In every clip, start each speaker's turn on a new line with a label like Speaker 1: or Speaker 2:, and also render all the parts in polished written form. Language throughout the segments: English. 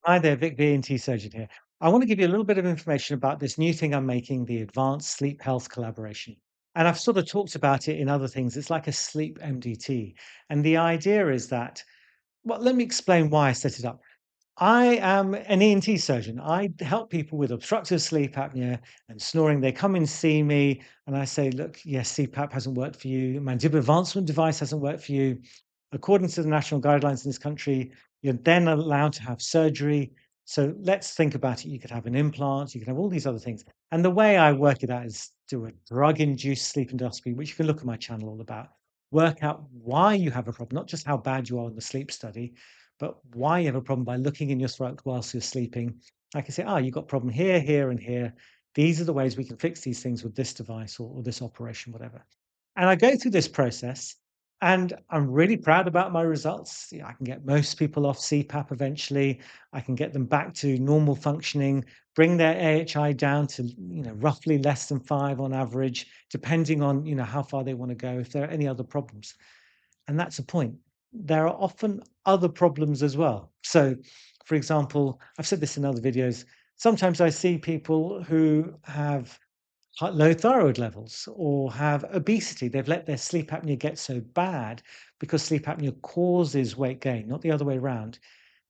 Speaker 1: Hi there, Vic, the ENT surgeon here. I want to give you a little bit of information about this new thing I'm making, the Advanced Sleep Health Collaboration. And I've sort of talked about it in other things. It's like a sleep MDT. And the idea is that, well, let me explain why I set it up. I am an ENT surgeon. I help people with obstructive sleep apnea and snoring. They come and see me, and I say, look, yes, CPAP hasn't worked for you. Mandibular advancement device hasn't worked for you. According to the national guidelines in this country, you're then allowed to have surgery. So let's think about it. You could have an implant, you could have all these other things. And the way I work it out is do a drug induced sleep endoscopy, which you can look at my channel all about. Work out why you have a problem, not just how bad you are in the sleep study, but why you have a problem by looking in your throat whilst you're sleeping. I can say, you've got a problem here, here, and here. These are the ways we can fix these things with this device or this operation, whatever. And I go through this process and I'm really proud about my results. Yeah, I can get most people off CPAP eventually. I can get them back to normal functioning, bring their AHI down to, roughly less than 5 on average, depending on, how far they want to go, if there are any other problems. And that's the point. There are often other problems as well. So, for example, I've said this in other videos. Sometimes I see people who have low thyroid levels or have obesity. They've let their sleep apnea get so bad because sleep apnea causes weight gain, not the other way around.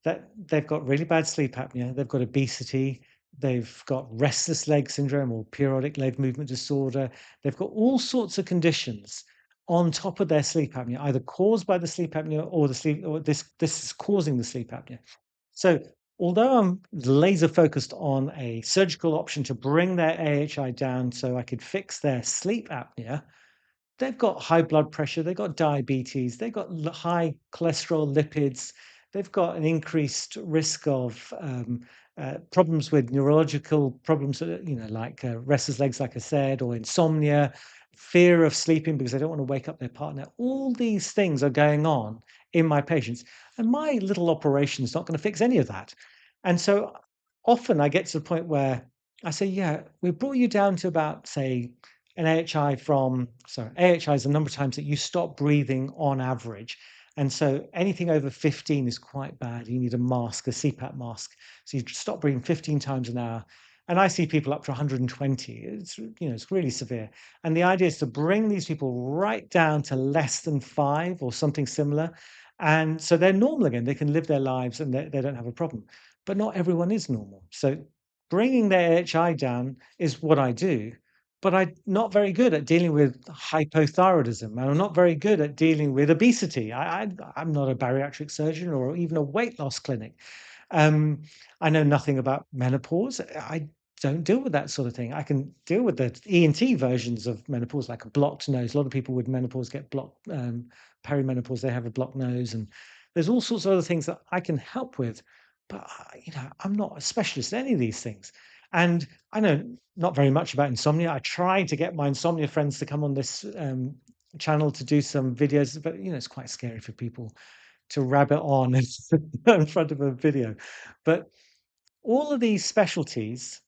Speaker 1: That they've got really bad sleep apnea, they've got obesity, they've got restless leg syndrome or periodic leg movement disorder. They've got all sorts of conditions on top of their sleep apnea, either caused by the sleep apnea or this is causing the sleep apnea. So although I'm laser focused on a surgical option to bring their AHI down so I could fix their sleep apnea, they've got high blood pressure, they've got diabetes, they've got high cholesterol, lipids, they've got an increased risk of problems with neurological problems, like restless legs, like I said, or insomnia, fear of sleeping because they don't want to wake up their partner. All these things are going on in my patients, and my little operation is not going to fix any of that. And so often I get to the point where I say, yeah, we brought you down to about, say, an AHI from sorry, AHI is the number of times that you stop breathing on average. And so anything over 15 is quite bad. You need a mask, a CPAP mask. So you stop breathing 15 times an hour. And I see people up to 120. It's really severe. And the idea is to bring these people right down to less than 5 or something similar. And so they're normal again. They can live their lives and they don't have a problem. But not everyone is normal. So bringing their AHI down is what I do, but I'm not very good at dealing with hypothyroidism, and I'm not very good at dealing with obesity. I'm not a bariatric surgeon or even a weight loss clinic. Um, I know nothing about menopause. I don't deal with that sort of thing. I can deal with the ENT versions of menopause, like a blocked nose. A lot of people with menopause get blocked, perimenopause, they have a blocked nose, and there's all sorts of other things that I can help with. But I'm not a specialist in any of these things. And I know not very much about insomnia. I tried to get my insomnia friends to come on this channel to do some videos, but it's quite scary for people to rabbit on in front of a video. But all of these specialties,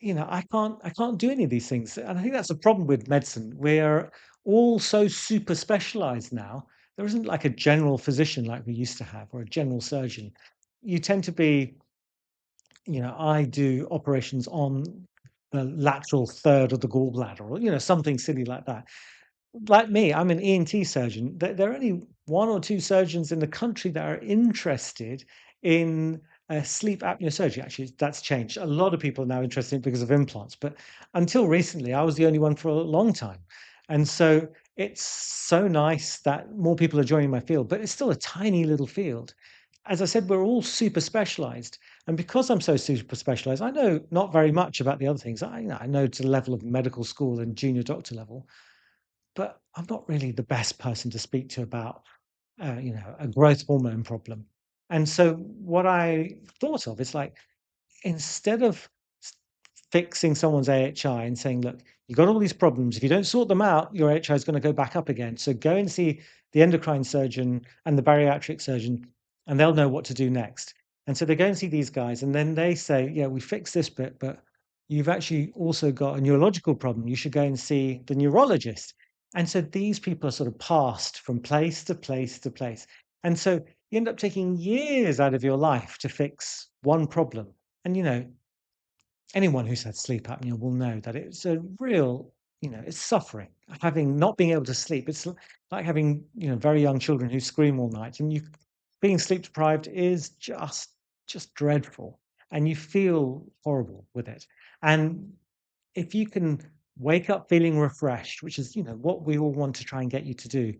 Speaker 1: I can't do any of these things. And I think that's the problem with medicine. We're all so super specialized now. There isn't like a general physician like we used to have or a general surgeon. You tend to be, I do operations on the lateral third of the gallbladder or, something silly like that. Like me, I'm an ENT surgeon. There are only 1 or 2 surgeons in the country that are interested in, sleep apnea surgery. Actually, that's changed. A lot of people are now interested in it because of implants, but until recently, I was the only one for a long time. And so it's so nice that more people are joining my field, but it's still a tiny little field. As I said, we're all super specialized, and because I'm so super specialized, I know not very much about the other things. I know to the level of medical school and junior doctor level, but I'm not really the best person to speak to about, a growth hormone problem. And so what I thought of is like, instead of s- fixing someone's AHI and saying, look, you've got all these problems. If you don't sort them out, your AHI is going to go back up again. So go and see the endocrine surgeon and the bariatric surgeon, and they'll know what to do next. And so they go and see these guys, and then they say, yeah, we fixed this bit, but you've actually also got a neurological problem. You should go and see the neurologist. And so these people are sort of passed from place to place to place. And so you end up taking years out of your life to fix one problem. And, anyone who's had sleep apnea will know that it's a real, it's suffering. Having not being able to sleep, it's like having, very young children who scream all night, and you being sleep deprived is just dreadful, and you feel horrible with it. And if you can wake up feeling refreshed, which is, what we all want to try and get you to do,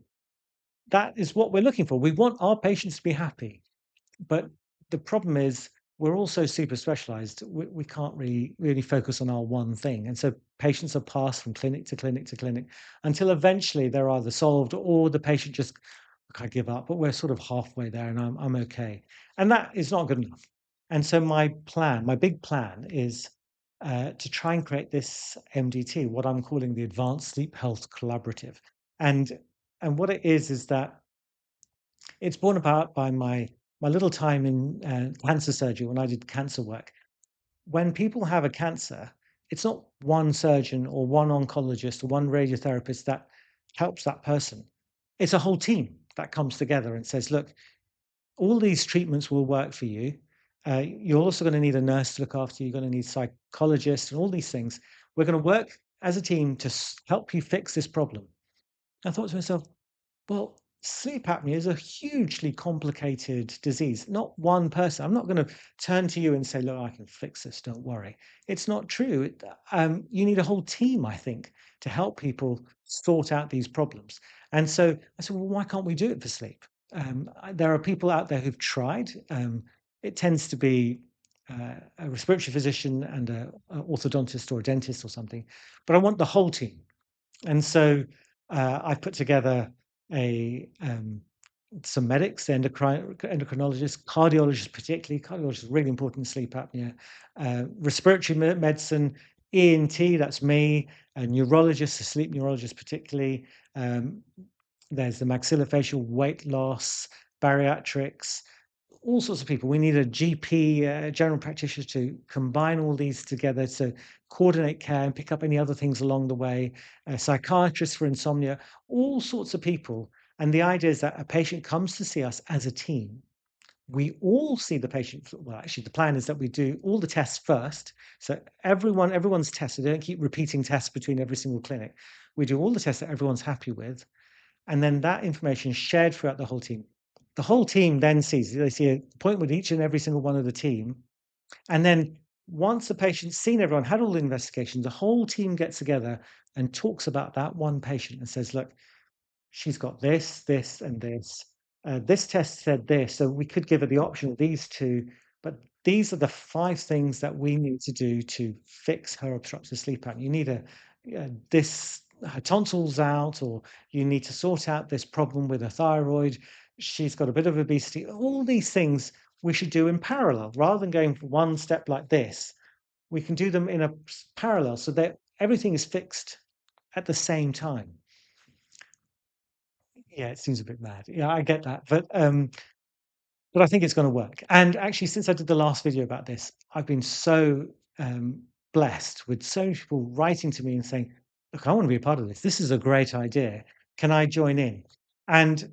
Speaker 1: that is what we're looking for. We want our patients to be happy. But the problem is we're also super specialized. We can't really focus on our one thing. And so patients are passed from clinic to clinic to clinic until eventually they're either solved or the patient just, "Look, I give up." But we're sort of halfway there and I'm okay. And that is not good enough. And so my big plan is to try and create this MDT, what I'm calling the Advanced Sleep Health Collaborative. And and what it is that it's born about by my little time in cancer surgery when I did cancer work. When people have a cancer, it's not one surgeon or one oncologist or one radiotherapist that helps that person. It's a whole team that comes together and says, "Look, all these treatments will work for you. You're also going to need a nurse to look after you. You're going to need psychologists and all these things. We're going to work as a team to help you fix this problem." I thought to myself, well, sleep apnea is a hugely complicated disease. Not one person. I'm not going to turn to you and say, "Look, I can fix this. Don't worry." It's not true. You need a whole team, I think, to help people sort out these problems. And so I said, "Well, why can't we do it for sleep?" There are people out there who've tried. It tends to be a respiratory physician and a orthodontist or a dentist or something. But I want the whole team. And so, I put together a, some medics, endocrinologists, cardiologists particularly. Cardiologists is really important in sleep apnea. Respiratory medicine, ENT, that's me, a neurologist, a sleep neurologist particularly. Um, there's the maxillofacial weight loss, bariatrics, all sorts of people. We need a GP, general practitioner, to combine all these together to coordinate care and pick up any other things along the way. A psychiatrist for insomnia, all sorts of people. And the idea is that a patient comes to see us as a team. We all see the patient. Well, actually, the plan is that we do all the tests first. So everyone's tested. They don't keep repeating tests between every single clinic. We do all the tests that everyone's happy with, and then that information is shared throughout the whole team. The whole team then they see a point with each and every single one of the team. And then once the patient's seen everyone, had all the investigations, the whole team gets together and talks about that one patient and says, "Look, she's got this, this, and this. This test said this, so we could give her the option of these two, but these are the 5 things that we need to do to fix her obstructive sleep pattern. You need this, her tonsils out, or you need to sort out this problem with her thyroid. She's got a bit of obesity." All these things we should do in parallel rather than going for one step like this. We can do them in a parallel so that everything is fixed at the same time. Yeah, it seems a bit mad. Yeah, I get that, but I think it's gonna work. And actually, since I did the last video about this, I've been so, blessed with so many people writing to me and saying, "Look, I wanna be a part of this. This is a great idea. Can I join in?" And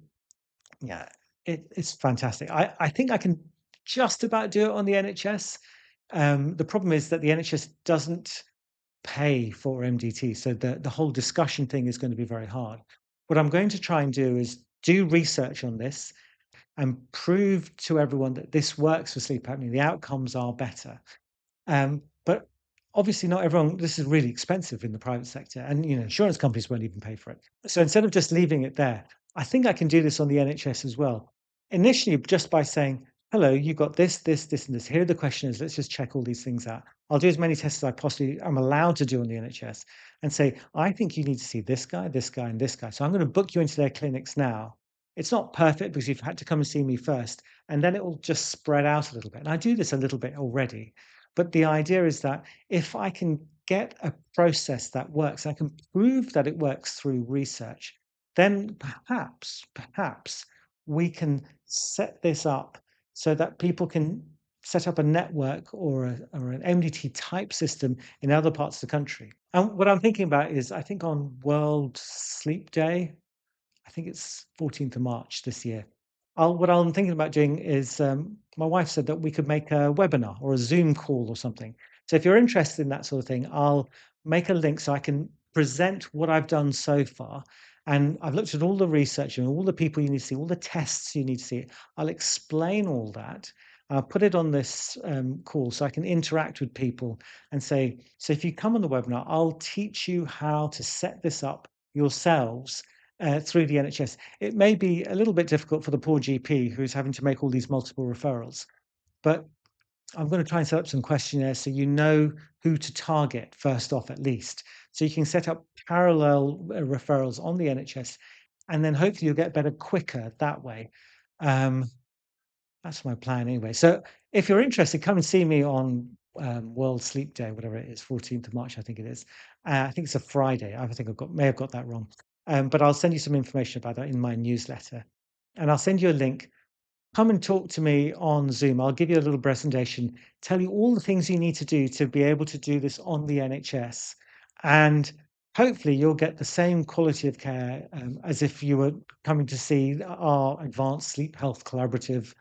Speaker 1: yeah, it's fantastic. I think I can just about do it on the NHS. The problem is that the NHS doesn't pay for MDT, so the whole discussion thing is gonna be very hard. What I'm going to try and do is do research on this and prove to everyone that this works for sleep apnea. The outcomes are better. But obviously, not everyone. This is really expensive in the private sector, and insurance companies won't even pay for it. So instead of just leaving it there, I think I can do this on the NHS as well. Initially, just by saying, "Hello, you got this, this, this, and this. Here are the questions. Let's just check all these things out." I'll do as many tests as I possibly am allowed to do on the NHS, and say, "I think you need to see this guy, and this guy. So I'm going to book you into their clinics now." It's not perfect because you've had to come and see me first, and then it will just spread out a little bit. And I do this a little bit already, but the idea is that if I can get a process that works, I can prove that it works through research, then perhaps we can set this up so that people can set up a network or an MDT type system in other parts of the country. And what I'm thinking about is, I think on World Sleep Day, I think it's 14th of March this year. What I'm thinking about doing is, my wife said that we could make a webinar or a Zoom call or something. So if you're interested in that sort of thing, I'll make a link so I can present what I've done so far. And I've looked at all the research and all the people you need to see, all the tests you need to see. I'll explain all that. I'll put it on this call so I can interact with people and say, so if you come on the webinar, I'll teach you how to set this up yourselves through the NHS. It may be a little bit difficult for the poor GP who's having to make all these multiple referrals, but I'm going to try and set up some questionnaires so you know who to target first off, at least. So you can set up parallel referrals on the NHS, and then hopefully you'll get better quicker that way. Um, that's my plan anyway. So if you're interested, come and see me on World Sleep Day, whatever it is, 14th of March, I think it is. I think it's a Friday. I think may have got that wrong. But I'll send you some information about that in my newsletter. And I'll send you a link. Come and talk to me on Zoom. I'll give you a little presentation, tell you all the things you need to do to be able to do this on the NHS. And hopefully you'll get the same quality of care as if you were coming to see our Advanced Sleep Health Collaborative.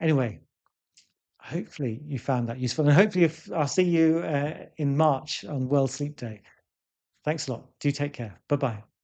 Speaker 1: Anyway, hopefully you found that useful, and hopefully if I'll see you in March on World Sleep Day. Thanks a lot. Do take care. Bye bye.